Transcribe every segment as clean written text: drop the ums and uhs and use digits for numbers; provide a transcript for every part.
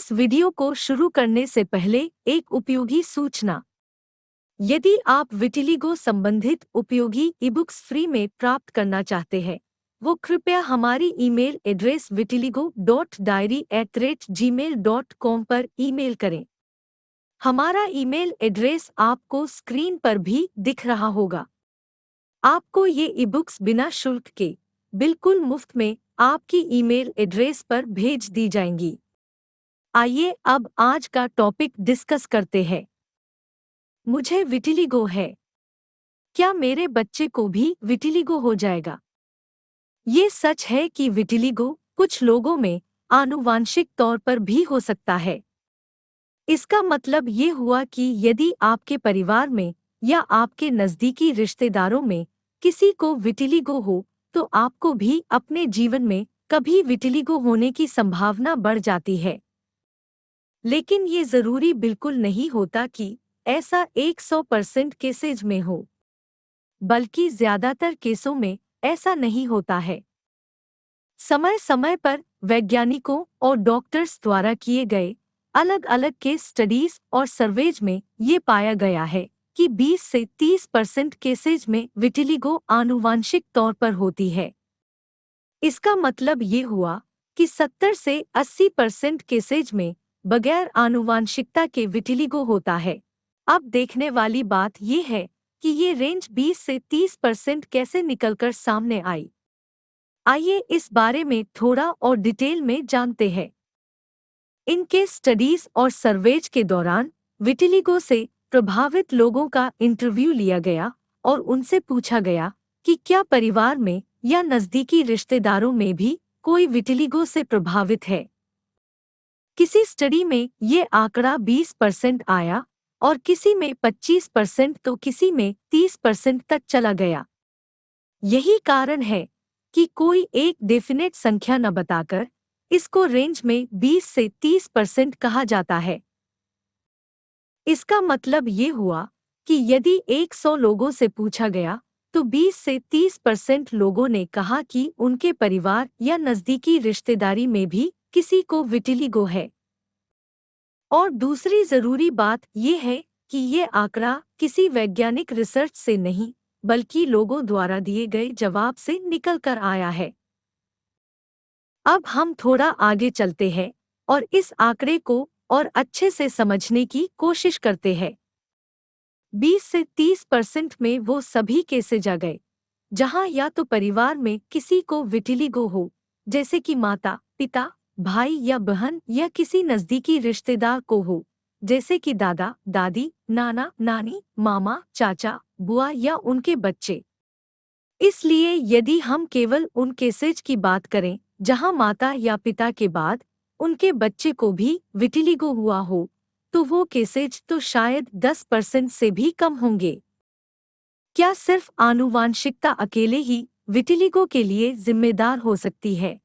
इस वीडियो को शुरू करने से पहले एक उपयोगी सूचना। यदि आप विटिलिगो संबंधित उपयोगी ईबुक्स फ्री में प्राप्त करना चाहते हैं, वो कृपया हमारी ईमेल एड्रेस vitiligo.diary@gmail.com पर ईमेल करें। हमारा ईमेल एड्रेस आपको स्क्रीन पर भी दिख रहा होगा। आपको ये ईबुक्स बिना शुल्क के, बिल्कुल मुफ्त में आपकी ईमेल एड्रेस पर भेज दी जाएंगी। आइए अब आज का टॉपिक डिस्कस करते हैं। मुझे विटिलिगो है। क्या मेरे बच्चे को भी विटिलिगो हो जाएगा? ये सच है कि विटिलिगो कुछ लोगों में आनुवांशिक तौर पर भी हो सकता है। इसका मतलब ये हुआ कि यदि आपके परिवार में या आपके नज़दीकी रिश्तेदारों में किसी को विटिलिगो हो, तो आपको भी अपने जीवन में कभी विटिलिगो होने की संभावना बढ़ जाती है। लेकिन ये ज़रूरी बिल्कुल नहीं होता कि ऐसा 100% केसेज में हो, बल्कि ज़्यादातर केसों में ऐसा नहीं होता है। समय समय पर वैज्ञानिकों और डॉक्टर्स द्वारा किए गए अलग अलग केस स्टडीज और सर्वेज में ये पाया गया है कि 20 से 30% केसेज में विटिलिगो आनुवांशिक तौर पर होती है। इसका मतलब ये हुआ कि 70 से 80% केसेज में बगैर आनुवांशिकता के विटिलिगो होता है। अब देखने वाली बात ये है कि ये रेंज 20 से 30% कैसे निकलकर सामने आई। आइए इस बारे में थोड़ा और डिटेल में जानते हैं। इनके स्टडीज और सर्वेज के दौरान विटिलिगो से प्रभावित लोगों का इंटरव्यू लिया गया और उनसे पूछा गया कि क्या परिवार में या नज़दीकी रिश्तेदारों में भी कोई विटिलिगो से प्रभावित है। किसी स्टडी में ये आंकड़ा 20% आया और किसी में 25% तो किसी में 30% तक चला गया। यही कारण है कि कोई एक डेफिनेट संख्या न बताकर इसको रेंज में 20 से 30% कहा जाता है। इसका मतलब ये हुआ कि यदि 100 लोगों से पूछा गया तो 20 से 30% लोगों ने कहा कि उनके परिवार या नज़दीकी रिश्तेदारी में भी किसी को विटिलिगो है। और दूसरी ज़रूरी बात यह है कि ये आंकड़ा किसी वैज्ञानिक रिसर्च से नहीं, बल्कि लोगों द्वारा दिए गए जवाब से निकल कर आया है। अब हम थोड़ा आगे चलते हैं और इस आंकड़े को और अच्छे से समझने की कोशिश करते हैं। 20 से 30% में वो सभी केसेज आ गए जहां या तो परिवार में किसी को विटिलिगो हो, जैसे कि माता, पिता, भाई या बहन, या किसी नज़दीकी रिश्तेदार को हो, जैसे कि दादा, दादी, नाना, नानी, मामा, चाचा, बुआ या उनके बच्चे। इसलिए यदि हम केवल उन केसेज की बात करें जहां माता या पिता के बाद उनके बच्चे को भी विटिलिगो हुआ हो, तो वो केसेज तो शायद 10% से भी कम होंगे। क्या सिर्फ आनुवांशिकता अकेले ही विटिलिगो के लिए जिम्मेदार हो सकती है?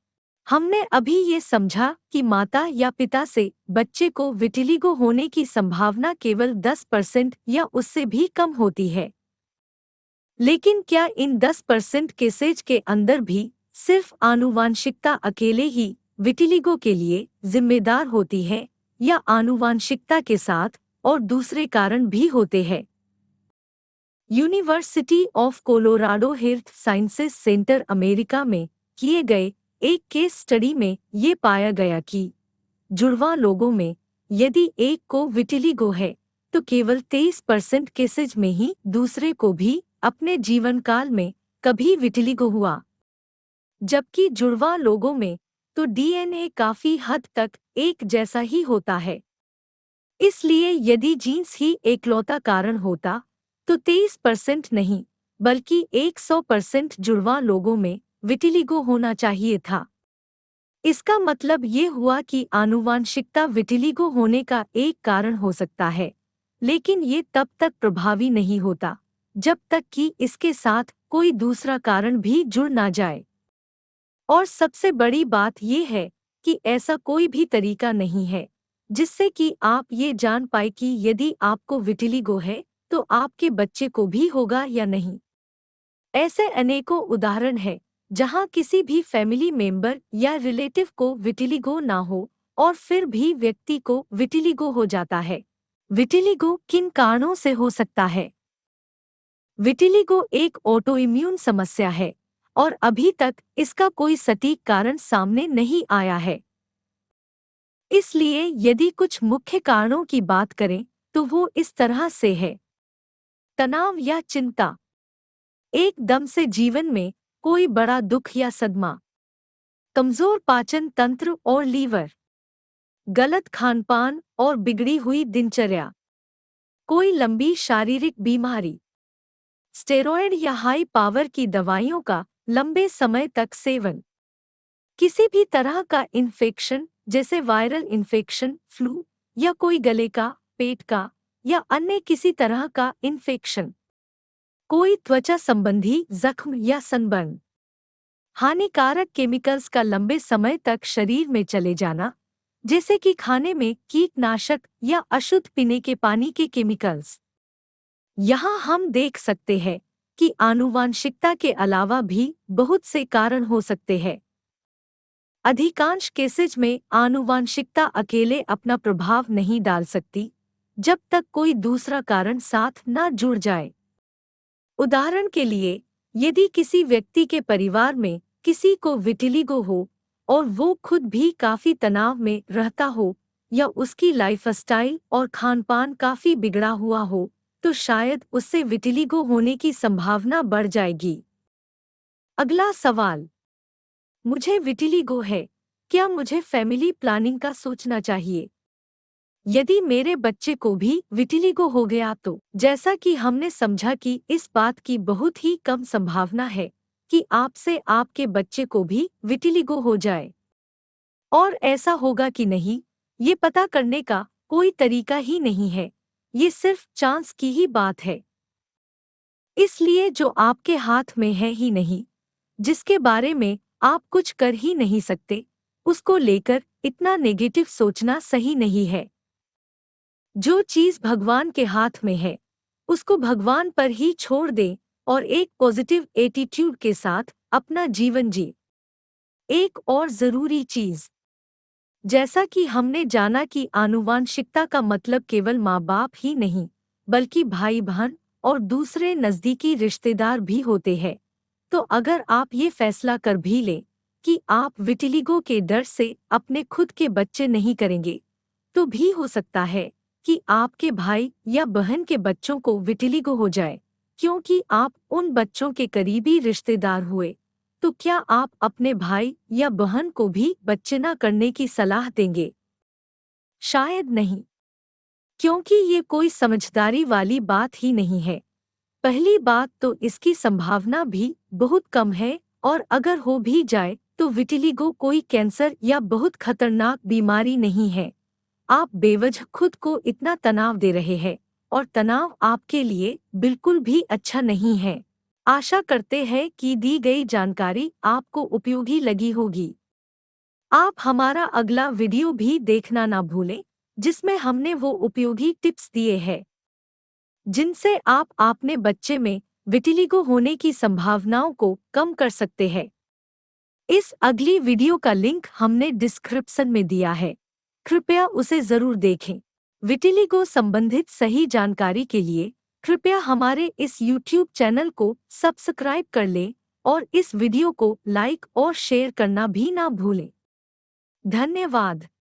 हमने अभी ये समझा कि माता या पिता से बच्चे को विटिलिगो होने की संभावना केवल 10% या उससे भी कम होती है। लेकिन क्या इन 10% केसेज के अंदर भी सिर्फ आनुवांशिकता अकेले ही विटिलिगो के लिए जिम्मेदार होती है, या आनुवांशिकता के साथ और दूसरे कारण भी होते हैं? University of Colorado health sciences centre America में किए गए एक केस स्टडी में ये पाया गया कि जुड़वा लोगों में यदि एक को विटिलिगो है तो केवल 23% केसेज में ही दूसरे को भी अपने जीवन काल में कभी विटिलिगो हुआ। जबकि जुड़वा लोगों में तो डीएनए काफी हद तक एक जैसा ही होता है। इसलिए यदि जीन्स ही एकलौता कारण होता तो 23% नहीं, बल्कि 100% जुड़वा लोगों में विटिलिगो होना चाहिए था। इसका मतलब ये हुआ कि आनुवांशिकता विटिलिगो होने का एक कारण हो सकता है, लेकिन ये तब तक प्रभावी नहीं होता जब तक कि इसके साथ कोई दूसरा कारण भी जुड़ ना जाए। और सबसे बड़ी बात ये है कि ऐसा कोई भी तरीका नहीं है जिससे कि आप ये जान पाए कि यदि आपको विटिलिगो है तो आपके बच्चे को भी होगा या नहीं। ऐसे अनेकों उदाहरण हैं जहां किसी भी फैमिली मेंबर या रिलेटिव को विटिलिगो ना हो और फिर भी व्यक्ति को विटिलिगो हो जाता है। विटिलिगो किन कारणों से हो सकता है? विटिलिगो एक ऑटोइम्यून समस्या है और अभी तक इसका कोई सटीक कारण सामने नहीं आया है। इसलिए यदि कुछ मुख्य कारणों की बात करें तो वो इस तरह से है। तनाव या चिंता, एकदम से जीवन में कोई बड़ा दुख या सदमा, कमजोर पाचन तंत्र और लीवर, गलत खानपान और बिगड़ी हुई दिनचर्या, कोई लंबी शारीरिक बीमारी, स्टेरॉयड या हाई पावर की दवाइयों का लंबे समय तक सेवन, किसी भी तरह का इन्फेक्शन जैसे वायरल इन्फेक्शन, फ्लू या कोई गले का, पेट का या अन्य किसी तरह का इन्फेक्शन, कोई त्वचा संबंधी जख्म या सनबर्न, हानिकारक केमिकल्स का लंबे समय तक शरीर में चले जाना, जैसे कि खाने में कीटनाशक या अशुद्ध पीने के पानी के केमिकल्स। यहाँ हम देख सकते हैं कि आनुवांशिकता के अलावा भी बहुत से कारण हो सकते हैं। अधिकांश केसेज में आनुवांशिकता अकेले अपना प्रभाव नहीं डाल सकती जब तक कोई दूसरा कारण साथ न जुड़ जाए। उदाहरण के लिए, यदि किसी व्यक्ति के परिवार में किसी को विटिलिगो हो और वो खुद भी काफी तनाव में रहता हो या उसकी लाइफस्टाइल और खानपान काफी बिगड़ा हुआ हो, तो शायद उससे विटिलिगो होने की संभावना बढ़ जाएगी। अगला सवाल, मुझे विटिलिगो है, क्या मुझे फैमिली प्लानिंग का सोचना चाहिए? यदि मेरे बच्चे को भी विटिलिगो हो गया तो जैसा कि हमने समझा कि इस बात की बहुत ही कम संभावना है कि आपसे आपके बच्चे को भी विटिलिगो हो जाए, और ऐसा होगा कि नहीं, ये पता करने का कोई तरीका ही नहीं है, ये सिर्फ चांस की ही बात है। इसलिए जो आपके हाथ में है ही नहीं, जिसके बारे में आप कुछ कर ही नहीं सकते, उसको लेकर इतना नेगेटिव सोचना सही नहीं है। जो चीज भगवान के हाथ में है उसको भगवान पर ही छोड़ दें और एक पॉजिटिव एटीट्यूड के साथ अपना जीवन जी। एक और जरूरी चीज, जैसा कि हमने जाना कि आनुवांशिकता का मतलब केवल माँ बाप ही नहीं बल्कि भाई बहन और दूसरे नजदीकी रिश्तेदार भी होते हैं, तो अगर आप ये फैसला कर भी लें कि आप विटिलिगो के डर से अपने खुद के बच्चे नहीं करेंगे, तो भी हो सकता है कि आपके भाई या बहन के बच्चों को विटिलिगो हो जाए, क्योंकि आप उन बच्चों के करीबी रिश्तेदार हुए। तो क्या आप अपने भाई या बहन को भी बच्चे न करने की सलाह देंगे? शायद नहीं, क्योंकि ये कोई समझदारी वाली बात ही नहीं है। पहली बात तो इसकी संभावना भी बहुत कम है, और अगर हो भी जाए तो विटिलिगो कोई कैंसर या बहुत खतरनाक बीमारी नहीं है। आप बेवजह खुद को इतना तनाव दे रहे हैं और तनाव आपके लिए बिल्कुल भी अच्छा नहीं है। आशा करते हैं कि दी गई जानकारी आपको उपयोगी लगी होगी। आप हमारा अगला वीडियो भी देखना ना भूलें, जिसमें हमने वो उपयोगी टिप्स दिए हैं जिनसे आप अपने बच्चे में विटिलिगो होने की संभावनाओं को कम कर सकते हैं। इस अगली वीडियो का लिंक हमने डिस्क्रिप्शन में दिया है, कृपया उसे जरूर देखें। विटिलिगो संबंधित सही जानकारी के लिए कृपया हमारे इस YouTube चैनल को सब्सक्राइब कर लें और इस वीडियो को लाइक और शेयर करना भी ना भूलें। धन्यवाद।